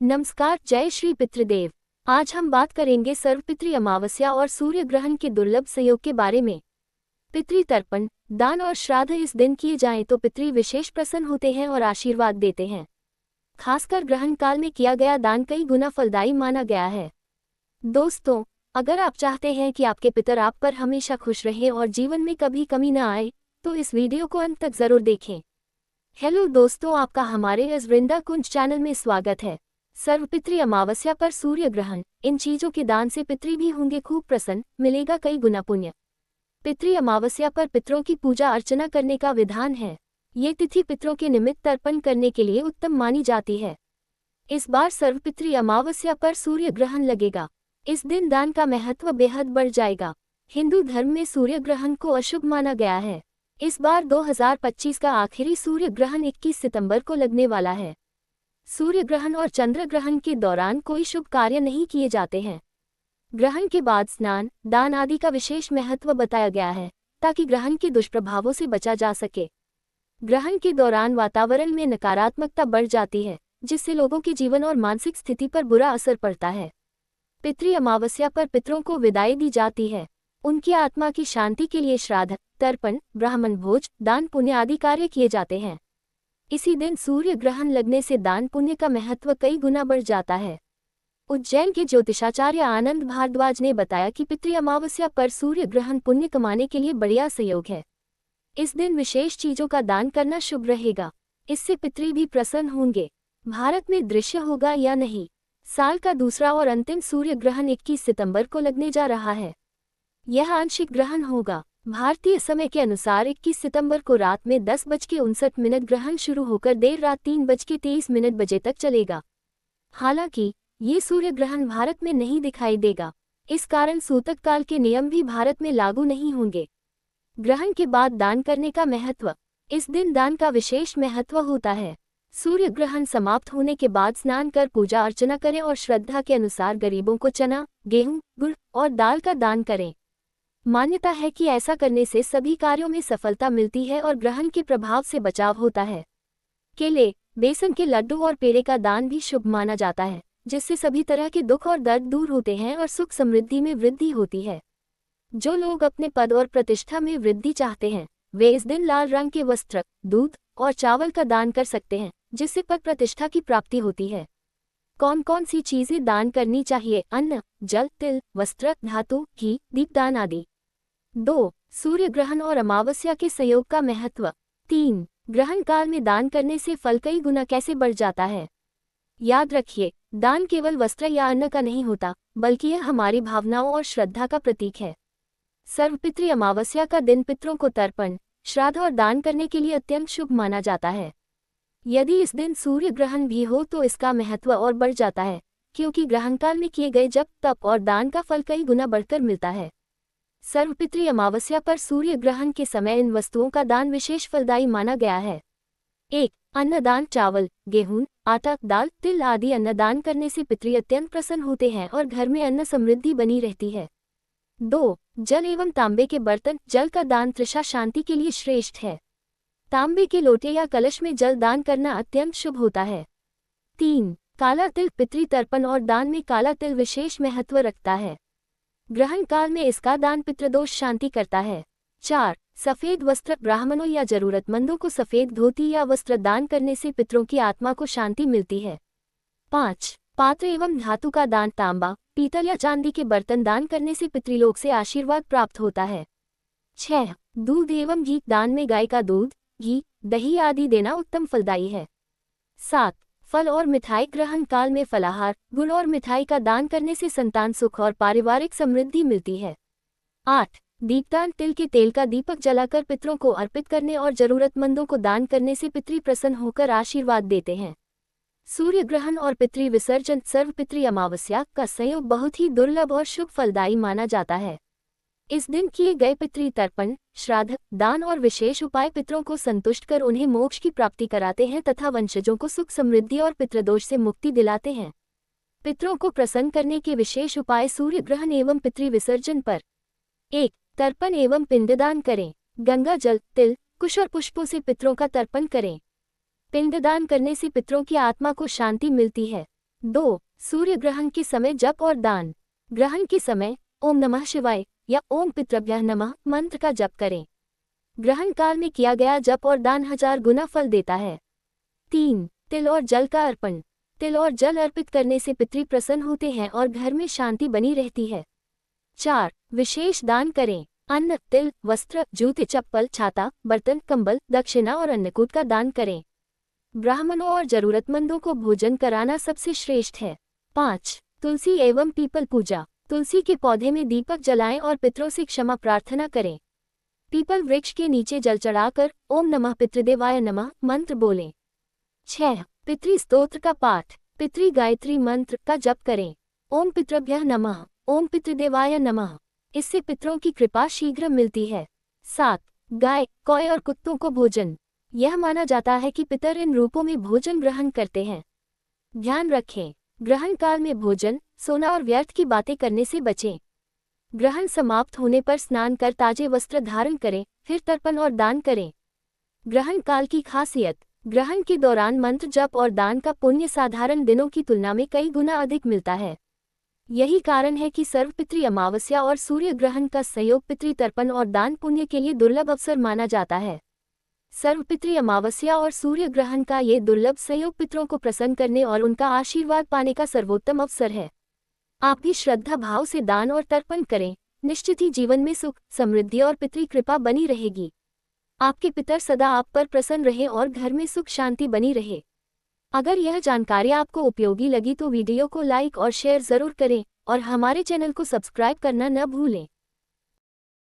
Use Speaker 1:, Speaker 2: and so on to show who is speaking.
Speaker 1: नमस्कार, जय श्री पितृदेव। आज हम बात करेंगे सर्वपितृ अमावस्या और सूर्य ग्रहण के दुर्लभ संयोग के बारे में। पितृ तर्पण, दान और श्राद्ध इस दिन किए जाएं तो पितृ विशेष प्रसन्न होते हैं और आशीर्वाद देते हैं। खासकर ग्रहण काल में किया गया दान कई गुना फलदायी माना गया है। दोस्तों, अगर आप चाहते हैं कि आपके पितर आप पर हमेशा खुश रहें और जीवन में कभी कमी न आए, तो इस वीडियो को अंत तक जरूर देखें। हेलो दोस्तों, आपका हमारे इस वृंदा कुंज चैनल में स्वागत है। सर्वपितृ अमावस्या पर सूर्य ग्रहण, इन चीजों के दान से पितृ भी होंगे खूब प्रसन्न, मिलेगा कई गुना पुण्य। पितृ अमावस्या पर पितरों की पूजा अर्चना करने का विधान है। ये तिथि पितरों के निमित्त तर्पण करने के लिए उत्तम मानी जाती है। इस बार सर्वपितृ अमावस्या पर सूर्य ग्रहण लगेगा। इस दिन दान का महत्व बेहद बढ़ जाएगा। हिंदू धर्म में सूर्य ग्रहण को अशुभ माना गया है। इस बार 2025 का आखिरी सूर्य ग्रहण 21 सितंबर को लगने वाला है। सूर्य ग्रहण और चंद्र ग्रहण के दौरान कोई शुभ कार्य नहीं किए जाते हैं। ग्रहण के बाद स्नान, दान आदि का विशेष महत्व बताया गया है, ताकि ग्रहण के दुष्प्रभावों से बचा जा सके। ग्रहण के दौरान वातावरण में नकारात्मकता बढ़ जाती है, जिससे लोगों के जीवन और मानसिक स्थिति पर बुरा असर पड़ता है। पितृ अमावस्या पर पितरों को विदाई दी जाती है। उनकी आत्मा की शांति के लिए श्राद्ध, तर्पण, ब्राह्मण भोज, दान पुण्य आदि कार्य किए जाते हैं। इसी दिन सूर्य ग्रहण लगने से दान पुण्य का महत्व कई गुना बढ़ जाता है। उज्जैन के ज्योतिषाचार्य आनंद भारद्वाज ने बताया कि पितृ अमावस्या पर सूर्य ग्रहण पुण्य कमाने के लिए बढ़िया संयोग है। इस दिन विशेष चीजों का दान करना शुभ रहेगा। इससे पितृ भी प्रसन्न होंगे। भारत में दृश्य होगा या नहीं? साल का दूसरा और अंतिम सूर्य ग्रहण 21 सितंबर को लगने जा रहा है। यह आंशिक ग्रहण होगा। भारतीय समय के अनुसार 21 सितंबर को रात में 10:59 ग्रहण शुरू होकर देर रात 3:23 बजे तक चलेगा। हालांकि ये सूर्य ग्रहण भारत में नहीं दिखाई देगा। इस कारण सूतक काल के नियम भी भारत में लागू नहीं होंगे। ग्रहण के बाद दान करने का महत्व। इस दिन दान का विशेष महत्व होता है। सूर्य ग्रहण समाप्त होने के बाद स्नान कर पूजा अर्चना करें और श्रद्धा के अनुसार गरीबों को चना, गेहूं, गुड़ और दाल का दान करें। मान्यता है कि ऐसा करने से सभी कार्यों में सफलता मिलती है और ग्रहण के प्रभाव से बचाव होता है। केले, बेसन के लड्डू और पेड़े का दान भी शुभ माना जाता है, जिससे सभी तरह के दुख और दर्द दूर होते हैं और सुख समृद्धि में वृद्धि होती है। जो लोग अपने पद और प्रतिष्ठा में वृद्धि चाहते हैं, वे इस दिन लाल रंग के वस्त्र, दूध और चावल का दान कर सकते हैं, जिससे पद प्रतिष्ठा की प्राप्ति होती है। कौन कौन सी चीजें दान करनी चाहिए? अन्न, जल, तिल, वस्त्र, धातु, घी, दीपदान आदि। 2. सूर्य ग्रहण और अमावस्या के संयोग का महत्व। 3. ग्रहण काल में दान करने से फल कई गुना कैसे बढ़ जाता है। याद रखिए, दान केवल वस्त्र या अन्न का नहीं होता, बल्कि यह हमारी भावनाओं और श्रद्धा का प्रतीक है। सर्वपितृ अमावस्या का दिन पितरों को तर्पण, श्राद्ध और दान करने के लिए अत्यंत शुभ माना जाता है। यदि इस दिन सूर्य ग्रहण भी हो तो इसका महत्व और बढ़ जाता है, क्योंकि ग्रहण काल में किए गए जप, तप और दान का फल कई गुना बढ़कर मिलता है। सर्वपितृ अमावस्या पर सूर्य ग्रहण के समय इन वस्तुओं का दान विशेष फलदायी माना गया है। 1. अन्नदान, चावल, गेहूं, आटा, दाल, तिल आदि अन्नदान करने से पितृ अत्यंत प्रसन्न होते हैं और घर में अन्न समृद्धि बनी रहती है। 2. जल एवं तांबे के बर्तन, जल का दान तृषा शांति के लिए श्रेष्ठ है। तांबे के लोटे या कलश में जल दान करना अत्यंत शुभ होता है। 3. काला तिल, पितृ तर्पण और दान में काला तिल विशेष महत्व रखता है। ग्रहण काल में इसका दान पितृदोष शांति करता है। 4. सफेद वस्त्र, ब्राह्मणों या जरूरतमंदों को सफेद धोती या वस्त्र दान करने से पितरों की आत्मा को शांति मिलती है। 5. पात्र एवं धातु का दान, तांबा, पीतल या चांदी के बर्तन दान करने से पितृलोक से आशीर्वाद प्राप्त होता है। 6. दूध एवं घी, दान में गाय का दूध, घी, दही आदि देना उत्तम फलदायी है। 7. फल और मिठाई, ग्रहण काल में फलाहार, गुड़ और मिठाई का दान करने से संतान सुख और पारिवारिक समृद्धि मिलती है। 8. दीपदान, तिल के तेल का दीपक जलाकर पितरों को अर्पित करने और जरूरतमंदों को दान करने से पितृ प्रसन्न होकर आशीर्वाद देते हैं। सूर्य ग्रहण और पितृ विसर्जन, सर्वपितृ अमावस्या का संयोग बहुत ही दुर्लभ और शुभ फलदायी माना जाता है। इस दिन किए गए पितृ तर्पण, श्राद्ध, दान और विशेष उपाय पितरों को संतुष्ट कर उन्हें मोक्ष की प्राप्ति कराते हैं तथा वंशजों को सुख समृद्धि और पितृदोष से मुक्ति दिलाते हैं। पितरों को प्रसन्न करने के विशेष उपाय सूर्य ग्रहण एवं पितृ विसर्जन पर। 1. तर्पण एवं पिंडदान करें। गंगा जल, तिल, कुश और पुष्पों से पितरों का तर्पण करें। पिंडदान करने से पितरों की आत्मा को शांति मिलती है। 2. सूर्य ग्रहण के समय जप और दान। ग्रहण के समय ओम नमः शिवाय या ओम पितृभ्यः नमः मंत्र का जप करें। ग्रहण काल में किया गया जप और दान 1000 गुना फल देता है। 3. तिल और जल का अर्पण। तिल और जल अर्पित करने से पितृ प्रसन्न होते हैं और घर में शांति बनी रहती है। 4. विशेष दान करें। अन्न, तिल, वस्त्र, जूते, चप्पल, छाता, बर्तन, कंबल, दक्षिणा और अन्नकूट का दान करें। ब्राह्मणों और जरूरतमंदों को भोजन कराना सबसे श्रेष्ठ है। 5. तुलसी एवं पीपल पूजा। तुलसी के पौधे में दीपक जलाएं और पितरों से क्षमा प्रार्थना करें। पीपल वृक्ष के नीचे जल चढ़ाकर ओम नमः पितृदेवाय नमः मंत्र बोलें। 6. पितृ स्तोत्र का पाठ। पितृ गायत्री मंत्र का जप करें। ओम पितृभ्यः नमः, ओम पितृदेवाय नमः। इससे पितरों की कृपा शीघ्र मिलती है। 7. गाय, कौए और कुत्तों को भोजन। यह माना जाता है कि पितर इन रूपों में भोजन ग्रहण करते हैं। ध्यान रखें, ग्रहण काल में भोजन, सोना और व्यर्थ की बातें करने से बचें। ग्रहण समाप्त होने पर स्नान कर ताजे वस्त्र धारण करें, फिर तर्पण और दान करें। ग्रहण काल की खासियत। ग्रहण के दौरान मंत्र जप और दान का पुण्य साधारण दिनों की तुलना में कई गुना अधिक मिलता है। यही कारण है कि सर्वपितृ अमावस्या और सूर्य ग्रहण का संयोग पितृ तर्पण और दान पुण्य के लिए दुर्लभ अवसर माना जाता है। सर्वपितृ अमावस्या और सूर्य ग्रहण का ये दुर्लभ संयोग पितरों को प्रसन्न करने और उनका आशीर्वाद पाने का सर्वोत्तम अवसर है। आप भी श्रद्धा भाव से दान और तर्पण करें, निश्चित ही जीवन में सुख, समृद्धि और पितृ कृपा बनी रहेगी। आपके पितर सदा आप पर प्रसन्न रहे और घर में सुख शांति बनी रहे। अगर यह जानकारी आपको उपयोगी लगी तो वीडियो को लाइक और शेयर जरूर करें और हमारे चैनल को सब्सक्राइब करना न भूलें।